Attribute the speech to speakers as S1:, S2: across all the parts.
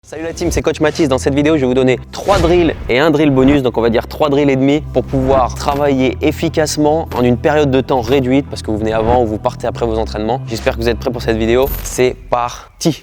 S1: Salut la team, c'est Coach Mathis. Dans cette vidéo, je vais vous donner 3 drills et un drill bonus, donc on va dire 3 drills et demi pour pouvoir travailler efficacement en une période de temps réduite parce que vous venez avant ou vous partez après vos entraînements. J'espère que vous êtes prêts pour cette vidéo. C'est parti.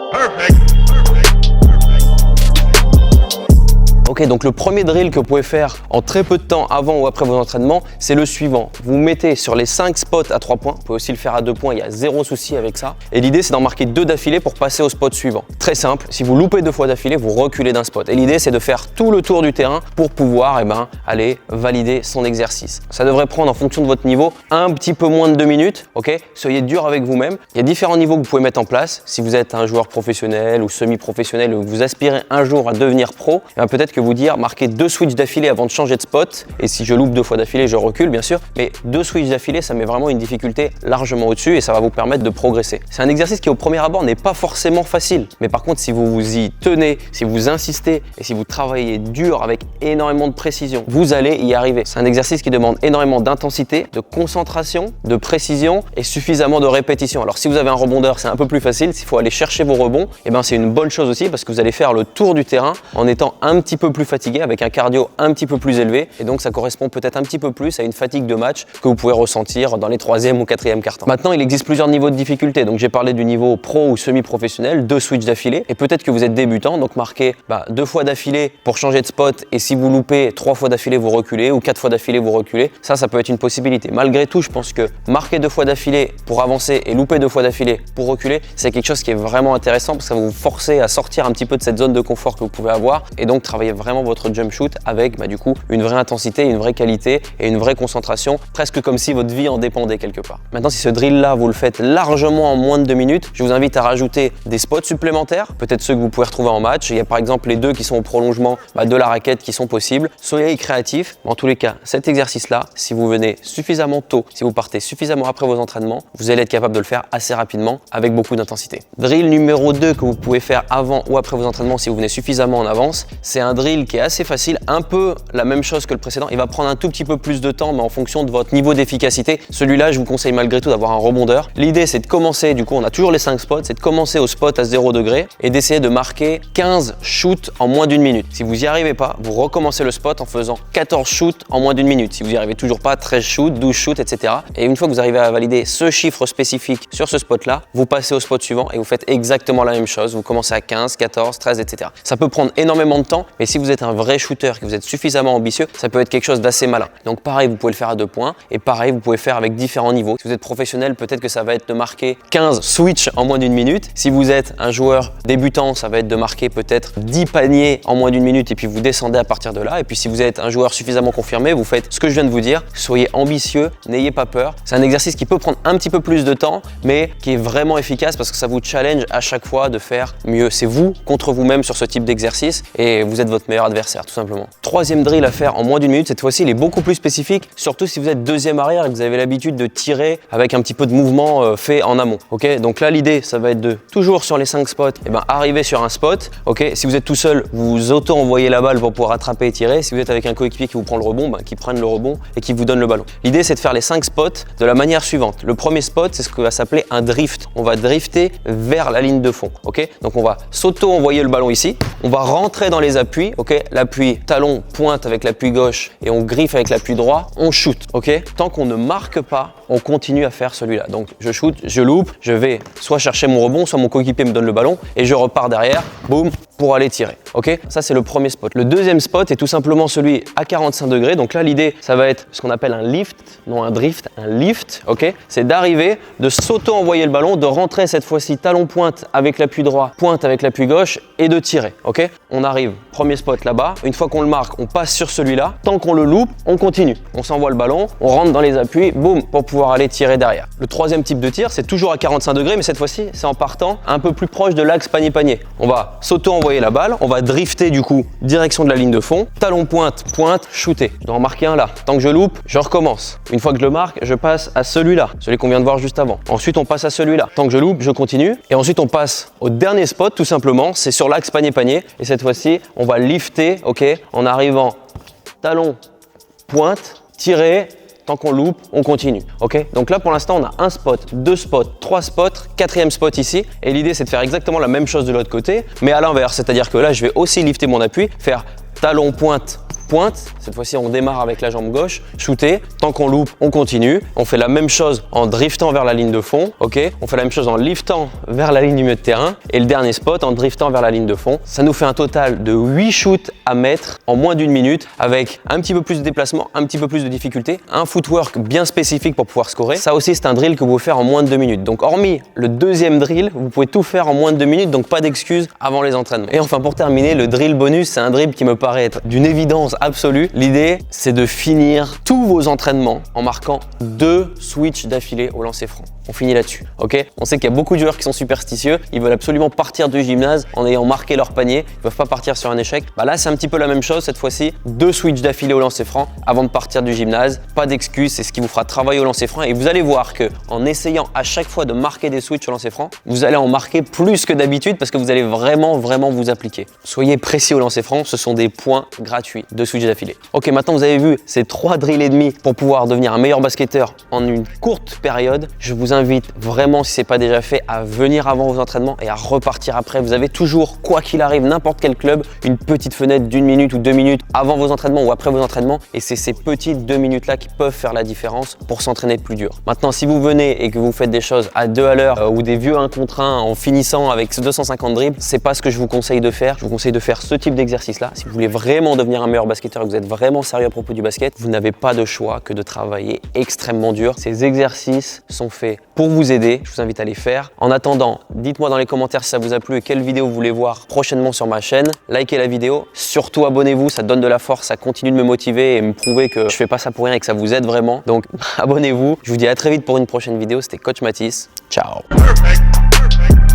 S1: Ok, donc le premier drill que vous pouvez faire en très peu de temps avant ou après vos entraînements, c'est le suivant. Vous mettez sur les 5 spots à 3 points. Vous pouvez aussi le faire à 2 points, il y a zéro souci avec ça. Et l'idée, c'est d'en marquer 2 d'affilée pour passer au spot suivant. Très simple, si vous loupez 2 fois d'affilée, vous reculez d'un spot. Et l'idée, c'est de faire tout le tour du terrain pour pouvoir aller valider son exercice. Ça devrait prendre, en fonction de votre niveau, un petit peu moins de 2 minutes. Ok, soyez dur avec vous-même. Il y a différents niveaux que vous pouvez mettre en place. Si vous êtes un joueur professionnel ou semi-professionnel ou que vous aspirez un jour à devenir pro, peut-être que vous dire marquer 2 switches d'affilée avant de changer de spot, et si je loupe 2 fois d'affilée, je recule bien sûr, mais 2 switches d'affilée, ça met vraiment une difficulté largement au-dessus et ça va vous permettre de progresser. C'est un exercice qui au premier abord n'est pas forcément facile, mais par contre si vous vous y tenez, si vous insistez et si vous travaillez dur avec énormément de précision, vous allez y arriver. C'est un exercice qui demande énormément d'intensité, de concentration, de précision et suffisamment de répétition. Alors si vous avez un rebondeur, c'est un peu plus facile. S'il faut aller chercher vos rebonds, c'est une bonne chose aussi parce que vous allez faire le tour du terrain en étant un petit peu plus fatigué, avec un cardio un petit peu plus élevé, et donc ça correspond peut-être un petit peu plus à une fatigue de match que vous pouvez ressentir dans les 3e ou 4e quarts-temps. Maintenant, il existe plusieurs niveaux de difficulté, donc j'ai parlé du niveau pro ou semi-professionnel, 2 switches d'affilée, et peut-être que vous êtes débutant, donc marquez 2 fois d'affilée pour changer de spot, et si vous loupez 3 fois d'affilée, vous reculez, ou 4 fois d'affilée, vous reculez, ça peut être une possibilité. Malgré tout, je pense que marquer 2 fois d'affilée pour avancer et louper 2 fois d'affilée pour reculer, c'est quelque chose qui est vraiment intéressant parce que ça va vous forcer à sortir un petit peu de cette zone de confort que vous pouvez avoir, et donc travailler vraiment votre jump shoot avec du coup une vraie intensité, une vraie qualité et une vraie concentration, presque comme si votre vie en dépendait quelque part. Maintenant, si ce drill là vous le faites largement en moins de 2 minutes, je vous invite à rajouter des spots supplémentaires, peut-être ceux que vous pouvez retrouver en match. Il y a par exemple les 2 qui sont au prolongement de la raquette qui sont possibles. Soyez créatifs. En tous les cas, cet exercice là, si vous venez suffisamment tôt, si vous partez suffisamment après vos entraînements, vous allez être capable de le faire assez rapidement avec beaucoup d'intensité. Drill numéro 2 que vous pouvez faire avant ou après vos entraînements si vous venez suffisamment en avance, c'est un drill qui est assez facile, un peu la même chose que le précédent. Il va prendre un tout petit peu plus de temps, mais en fonction de votre niveau d'efficacité. Celui-là, je vous conseille malgré tout d'avoir un rebondeur. L'idée, c'est de commencer, du coup, on a toujours les 5 spots, c'est de commencer au spot à 0 degré et d'essayer de marquer 15 shoots en moins d'1 minute. Si vous n'y arrivez pas, vous recommencez le spot en faisant 14 shoots en moins d'1 minute. Si vous n'y arrivez toujours pas, 13 shoots, 12 shoots, etc. Et une fois que vous arrivez à valider ce chiffre spécifique sur ce spot-là, vous passez au spot suivant et vous faites exactement la même chose. Vous commencez à 15, 14, 13, etc. Ça peut prendre énormément de temps, mais si vous êtes un vrai shooter, que vous êtes suffisamment ambitieux, ça peut être quelque chose d'assez malin. Donc pareil, vous pouvez le faire à 2 points et pareil, vous pouvez faire avec différents niveaux. Si vous êtes professionnel, peut-être que ça va être de marquer 15 switch en moins d'1 minute. Si vous êtes un joueur débutant, ça va être de marquer peut-être 10 paniers en moins d'1 minute et puis vous descendez à partir de là. Et puis si vous êtes un joueur suffisamment confirmé, vous faites ce que je viens de vous dire. Soyez ambitieux, n'ayez pas peur. C'est un exercice qui peut prendre un petit peu plus de temps, mais qui est vraiment efficace parce que ça vous challenge à chaque fois de faire mieux. C'est vous contre vous-même sur ce type d'exercice et vous êtes votre meilleur adversaire tout simplement. Troisième drill à faire en moins d'1 minute, cette fois-ci il est beaucoup plus spécifique, surtout si vous êtes deuxième arrière et que vous avez l'habitude de tirer avec un petit peu de mouvement fait en amont. Ok, donc là l'idée ça va être de toujours sur les 5 spots, arriver sur un spot. Ok, si vous êtes tout seul, vous auto-envoyez la balle pour pouvoir attraper et tirer. Si vous êtes avec un coéquipier qui vous prend le rebond, qui prenne le rebond et qui vous donne le ballon. L'idée c'est de faire les 5 spots de la manière suivante. Le premier spot, c'est ce que va s'appeler un drift. On va drifter vers la ligne de fond. Ok, donc on va s'auto-envoyer le ballon ici. On va rentrer dans les appuis. Ok, l'appui talon pointe avec l'appui gauche et on griffe avec l'appui droit, on shoot, ok? Tant qu'on ne marque pas, on continue à faire celui-là. Donc je shoot, je loupe, je vais soit chercher mon rebond, soit mon coéquipier me donne le ballon et je repars derrière, boum, pour aller tirer, ok? Ça c'est le premier spot. Le deuxième spot est tout simplement celui à 45 degrés. Donc là l'idée, ça va être ce qu'on appelle un lift, non un drift, un lift, ok? C'est d'arriver, de s'auto-envoyer le ballon, de rentrer cette fois-ci talon pointe avec l'appui droit, pointe avec l'appui gauche et de tirer, ok? On arrive, premier spot là-bas. Une fois qu'on le marque, on passe sur celui-là. Tant qu'on le loupe, on continue. On s'envoie le ballon, on rentre dans les appuis, boum, pour pouvoir aller tirer derrière. Le troisième type de tir, c'est toujours à 45 degrés, mais cette fois-ci, c'est en partant un peu plus proche de l'axe panier-panier. On va s'auto-envoyer la balle, on va drifter du coup, direction de la ligne de fond, talon pointe, pointe, shooter. Je dois en marquer un là. Tant que je loupe, je recommence. Une fois que je le marque, je passe à celui-là, celui qu'on vient de voir juste avant. Ensuite, on passe à celui-là. Tant que je loupe, je continue. Et ensuite, on passe au dernier spot, tout simplement. C'est sur l'axe panier-panier. Et cette fois-ci, on va lifter, ok, en arrivant talon, pointe, tirer, Tant qu'on loupe, on continue. Ok? Donc là, pour l'instant, on a un spot, 2 spots, 3 spots, 4e spot ici. Et l'idée, c'est de faire exactement la même chose de l'autre côté, mais à l'inverse. C'est-à-dire que là, je vais aussi lifter mon appui, faire talon, pointe, pointe. Cette fois-ci, on démarre avec la jambe gauche, shooter. Tant qu'on loupe, on continue. On fait la même chose en driftant vers la ligne de fond. Ok? On fait la même chose en liftant vers la ligne du milieu de terrain. Et le dernier spot en driftant vers la ligne de fond. Ça nous fait un total de 8 shoots à mettre en moins d'1 minute avec un petit peu plus de déplacement, un petit peu plus de difficulté, un footwork bien spécifique pour pouvoir scorer. Ça aussi, c'est un drill que vous pouvez faire en moins de 2 minutes. Donc, hormis le deuxième drill, vous pouvez tout faire en moins de 2 minutes. Donc, pas d'excuses avant les entraînements. Et enfin, pour terminer, le drill bonus, c'est un drill qui me paraît être d'une évidence absolue. L'idée, c'est de finir tous vos entraînements en marquant 2 switches d'affilée au lancer franc. On finit là-dessus, ok? On sait qu'il y a beaucoup de joueurs qui sont superstitieux, ils veulent absolument partir du gymnase en ayant marqué leur panier, ils ne peuvent pas partir sur un échec. Bah là, c'est un petit peu la même chose cette fois-ci, 2 switches d'affilée au lancer franc avant de partir du gymnase. Pas d'excuses, c'est ce qui vous fera travailler au lancer franc et vous allez voir que en essayant à chaque fois de marquer des switches au lancer franc, vous allez en marquer plus que d'habitude parce que vous allez vraiment vous appliquer. Soyez précis au lancer franc, ce sont des points gratuits de switch d'affilée. Ok, maintenant vous avez vu ces 3 drills et demi pour pouvoir devenir un meilleur basketteur en une courte période. Je vous invite vraiment, si ce n'est pas déjà fait, à venir avant vos entraînements et à repartir après. Vous avez toujours, quoi qu'il arrive, n'importe quel club, une petite fenêtre d'1 minute ou 2 minutes avant vos entraînements ou après vos entraînements. Et c'est ces petites 2 minutes-là qui peuvent faire la différence pour s'entraîner plus dur. Maintenant, si vous venez et que vous faites des choses à 2 à l'heure ou des vieux 1 contre 1 en finissant avec 250 dribbles, c'est pas ce que je vous conseille de faire. Je vous conseille de faire ce type d'exercice-là. Si vous voulez vraiment devenir un meilleur basketteur et que vous êtes vraiment sérieux à propos du basket, vous n'avez pas de choix que de travailler extrêmement dur. Ces exercices sont faits pour vous aider. Je vous invite à les faire. En attendant, dites-moi dans les commentaires si ça vous a plu et quelle vidéo vous voulez voir prochainement sur ma chaîne. Likez la vidéo. Surtout abonnez-vous, ça donne de la force, ça continue de me motiver et me prouver que je fais pas ça pour rien et que ça vous aide vraiment. Donc abonnez-vous. Je vous dis à très vite pour une prochaine vidéo. C'était Coach Mathis. Ciao. Perfect.